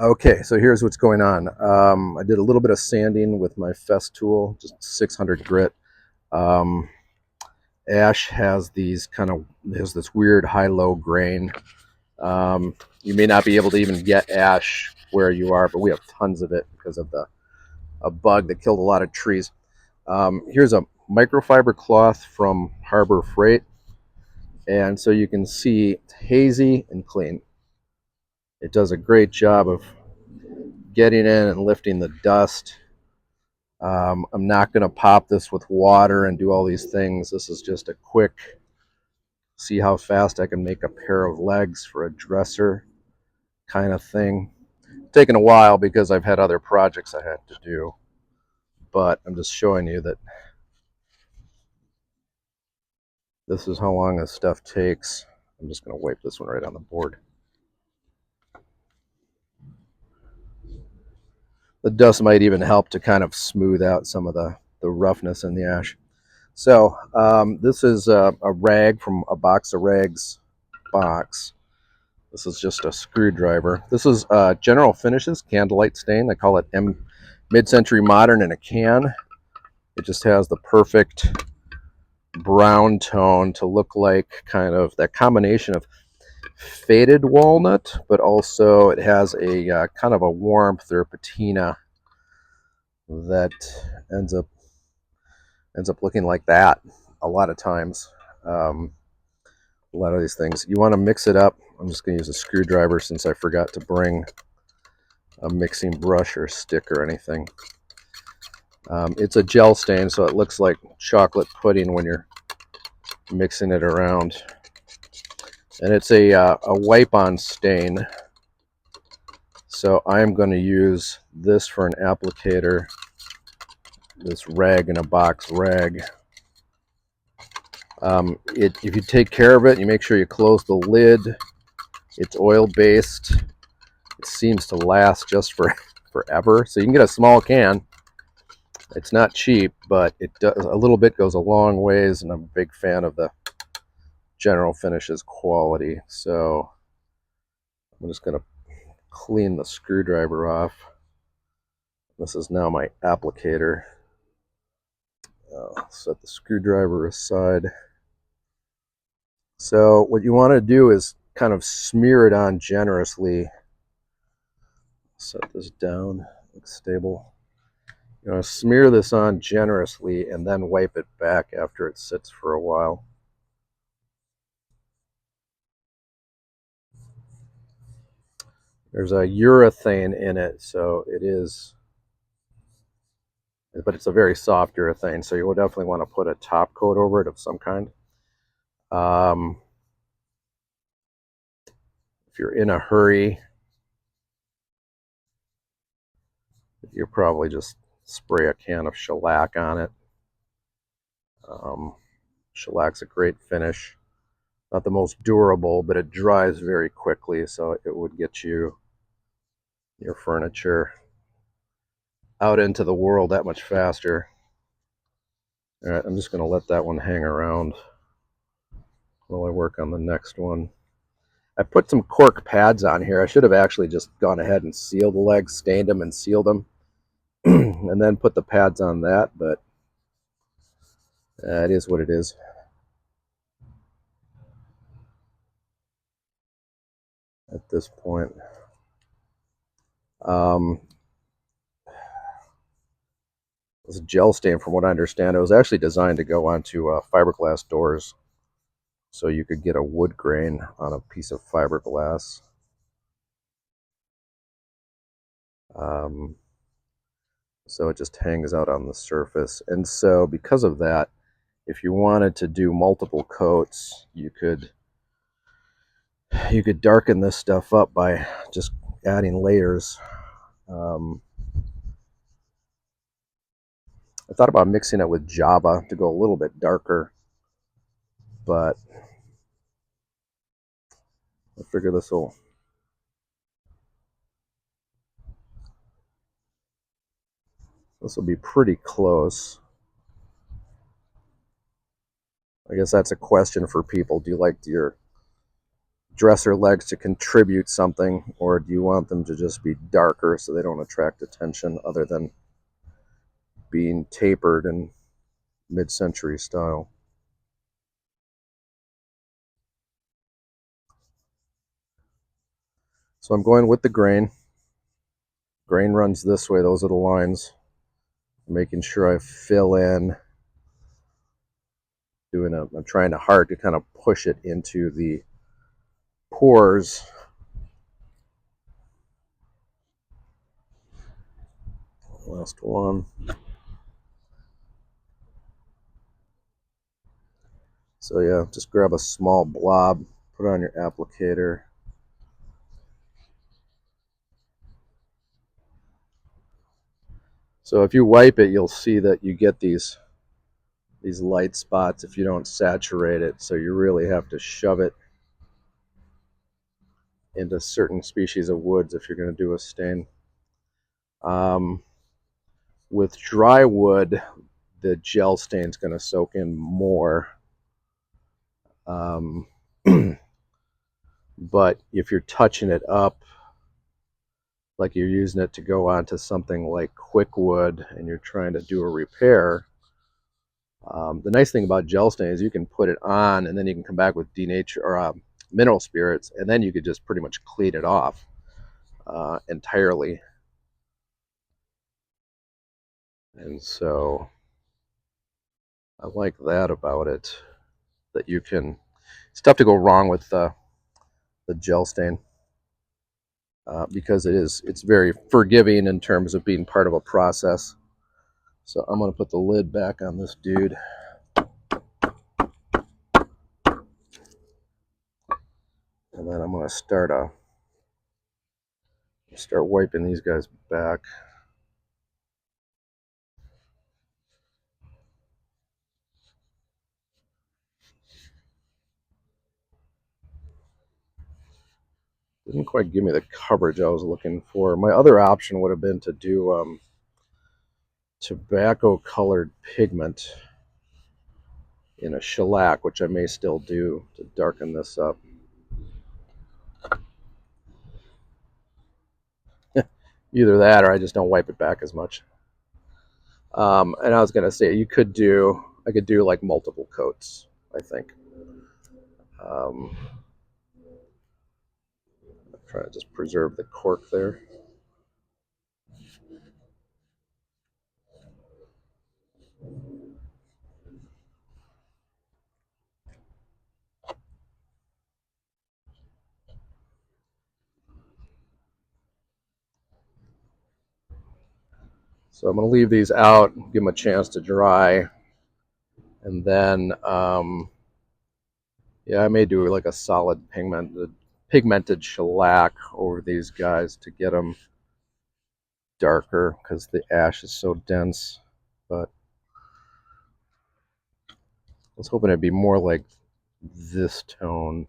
Okay, so here's what's going on. I did a little bit of sanding with my Fest tool, just 600 grit. Um, Ash has these has this weird high-low grain. You may not be able to even get ash where you are, but we have tons of it because of a bug that killed a lot of trees. Here's a microfiber cloth from Harbor Freight, and so you can see it's hazy and clean. It does a great job of getting in and lifting the dust. I'm not going to pop this with water and do all these things. This is just a quick, see how fast I can make a pair of legs for a dresser kind of thing. Taken a while because I've had other projects I had to do, but I'm just showing you that this is how long this stuff takes. I'm just going to wipe this one right on the board. The dust might even help to kind of smooth out some of the roughness in the ash. So this is a rag from a box of rags box. This is just a screwdriver. This is General Finishes Candlelight Stain. I call it Mid-Century Modern in a can. It just has the perfect brown tone to look like kind of that combination of faded walnut, but also it has a kind of a warmth or a patina that ends up looking like that a lot of times. A lot of these things. You want to mix it up. I'm just going to use a screwdriver since I forgot to bring a mixing brush or stick or anything. It's a gel stain, so it looks like chocolate pudding when you're mixing it around. And it's a wipe-on stain. So I'm going to use this for an applicator, this rag in a box rag. If you take care of it, you make sure you close the lid. It's oil-based. It seems to last just forever. So you can get a small can. It's not cheap, but it does a little bit goes a long ways, and I'm a big fan of the General Finishes quality. So I'm just going to clean the screwdriver off. This is now my applicator. Set the screwdriver aside. So what you want to do is kind of smear it on generously. Set this down, looks stable. You want to smear this on generously and then wipe it back after it sits for a while. There's a urethane in it, so it is, but it's a very soft urethane, so you will definitely want to put a top coat over it of some kind. If you're in a hurry, you probably just spray a can of shellac on it. Shellac's a great finish. Not the most durable, but it dries very quickly, so it would get you your furniture out into the world that much faster. All right, I'm just going to let that one hang around while I work on the next one. I put some cork pads on here. I should have actually just gone ahead and sealed the legs, stained them and sealed them, and then put the pads on that, but it is what it is. At this point. This gel stain, from what I understand, it was actually designed to go onto fiberglass doors, so you could get a wood grain on a piece of fiberglass. So it just hangs out on the surface. And so because of that, if you wanted to do multiple coats, you could darken this stuff up by just adding layers. I thought about mixing it with Java to go a little bit darker, but I figure this will be pretty close. I guess that's a question for people. Do you like your dresser legs to contribute something, or do you want them to just be darker so they don't attract attention other than being tapered in mid-century style? So I'm going with the grain. Grain runs this way, those are the lines. Making sure I fill in, I'm trying hard to kind of push it into the pores. Last one. So yeah, just grab a small blob, put it on your applicator. So if you wipe it, you'll see that you get these light spots if you don't saturate it. So you really have to shove it into certain species of woods if you're going to do a stain. Um, with dry wood, the gel stain is going to soak in more. Um, but if you're touching it up, like you're using it to go onto something like quick wood and you're trying to do a repair, the nice thing about gel stain is you can put it on and then you can come back with denature or mineral spirits, and then you could just pretty much clean it off entirely. And so I like that about it, that you can, it's tough to go wrong with the gel stain because it's very forgiving in terms of being part of a process. So I'm going to put the lid back on this dude. And then I'm going to start wiping these guys back. Didn't quite give me the coverage I was looking for. My other option would have been to do tobacco colored pigment in a shellac, which I may still do to darken this up. Either that or I just don't wipe it back as much. And I was going to say, I could do like multiple coats, I think. I'm trying to just preserve the cork there. So I'm going to leave these out, give them a chance to dry. And then, yeah, I may do like a solid pigmented shellac over these guys to get them darker because the ash is so dense. But I was hoping it'd be more like this tone.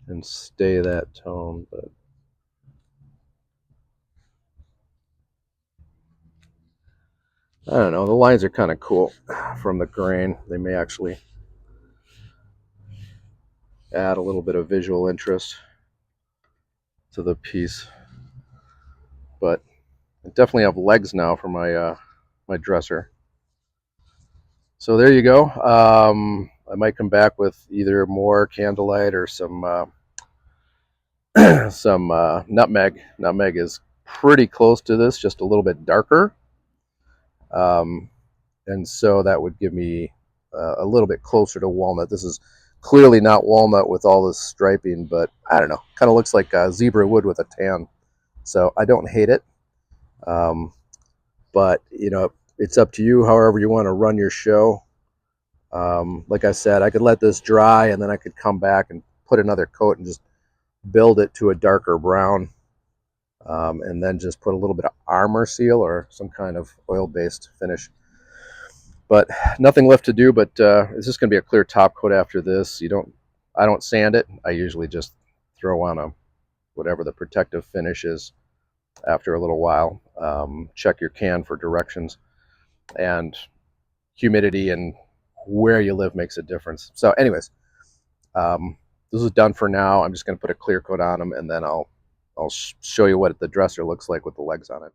And stay that tone, but I don't know. The lines are kind of cool from the grain. They may actually add a little bit of visual interest to the piece. But I definitely have legs now for my dresser. So there you go. I might come back with either more candlelight or some some nutmeg. Nutmeg is pretty close to this, just a little bit darker. Um, and so that would give me a little bit closer to walnut. This is clearly not walnut with all this striping, but I don't know. Kind of looks like zebra wood with a tan. So I don't hate it. But, it's up to you however you want to run your show. Like I said, I could let this dry and then I could come back and put another coat and just build it to a darker brown. And then just put a little bit of armor seal or some kind of oil-based finish. But nothing left to do, but it's just going to be a clear top coat after this. I don't sand it. I usually just throw on whatever the protective finish is after a little while. Check your can for directions. And humidity and where you live makes a difference. So anyways, this is done for now. I'm just going to put a clear coat on them, and then I'll show you what the dresser looks like with the legs on it.